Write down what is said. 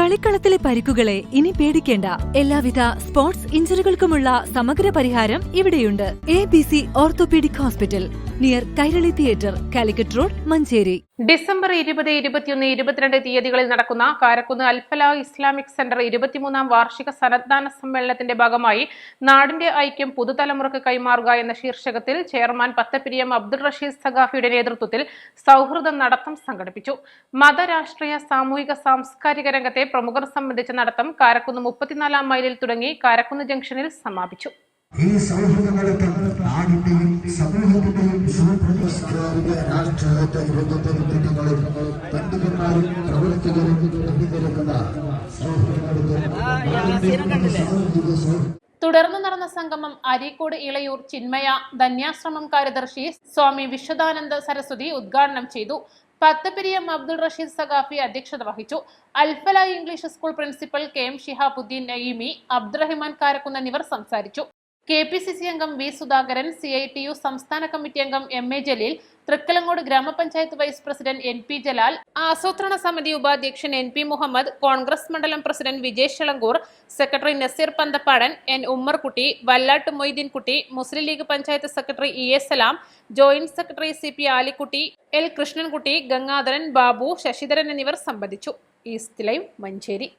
കളിക്കളത്തിലെ പരിക്കുകളെ ഇനി പേടിക്കേണ്ട. എല്ലാവിധ സ്പോർട്സ് ഇഞ്ചുറികൾക്കുമുള്ള സമഗ്ര പരിഹാരം ഇവിടെയുണ്ട്. ABC orthopaedic hospital, near Kairali theatre, Calicut road, Manjeri. December 20, 21, 22 തീയതികളിൽ നടക്കുന്ന കാരക്കുന്ന് അൽഫല ഇസ്ലാമിക് സെന്റർ 23ാം വാർഷിക സന്നദ്ധാന സമ്മേളനത്തിന്റെ ഭാഗമായി നാടിന്റെ ഐക്യം പുതുതലമുറക്ക് കൈമാറുക എന്ന ശീർഷകത്തിൽ ചെയർമാൻ പത്തപ്പിരിയം അബ്ദുൾ റഷീദ് സഖാഫിയുടെ നേതൃത്വത്തിൽ സൗഹൃദ നടത്തം സംഘടിപ്പിച്ചു. മത, രാഷ്ട്രീയ, സാമൂഹിക, സാംസ്കാരിക രംഗത്തെ പ്രമുഖർ സംബന്ധിച്ച നടത്തം കാരക്കുന്ന് 34ാം മൈലിൽ തുടങ്ങി കാരക്കുന്ന് ജംഗ്ഷനിൽ സമാപിച്ചു. ഈ സൗഹൃദ നടത്തം നാടിന്റെയും സമൂഹത്തിന്റെയും സാംസ്കാരിക രാഷ്ട്രീയ രംഗങ്ങളിൽ പണ്ഡിതന്മാരും പ്രവർത്തകരും അണിനിരക്കുന്ന തുടർന്ന് നടന്ന സംഗമം അരീക്കോട് ഇളയൂർ ചിന്മയ ധന്യാശ്രമം കാര്യദർശി സ്വാമി വിശ്വദാനന്ദ സരസ്വതി ഉദ്ഘാടനം ചെയ്തു. പത്തപ്പിരിയം അബ്ദുൾ റഷീദ് സഖാഫി അധ്യക്ഷത വഹിച്ചു. Alfala English school principal KM Shihabuddeen Naeemi, Abdurahiman Karakkunnu എന്നിവർ സംസാരിച്ചു. KPCC അംഗം V സുധാകരൻ, CITU സംസ്ഥാന കമ്മിറ്റി അംഗം MA ജലീൽ, തൃക്കലങ്ങോട് ഗ്രാമപഞ്ചായത്ത് വൈസ് പ്രസിഡന്റ് NP ജലാൽ, ആസൂത്രണ സമിതി ഉപാധ്യക്ഷൻ NP മുഹമ്മദ്, കോൺഗ്രസ് മണ്ഡലം president Vijesh Shalankur, secretary Naseer Panthappadan, N Ummerkutty, Vallattu Moideenkutty, Muslim League panchayat secretary EA Salam, joint secretary CP Alikutty, L Krishnankutty, Gangadharan, Babu, Sasidharan എന്നിവർ സംബന്ധിച്ചു. East live, Manjeri.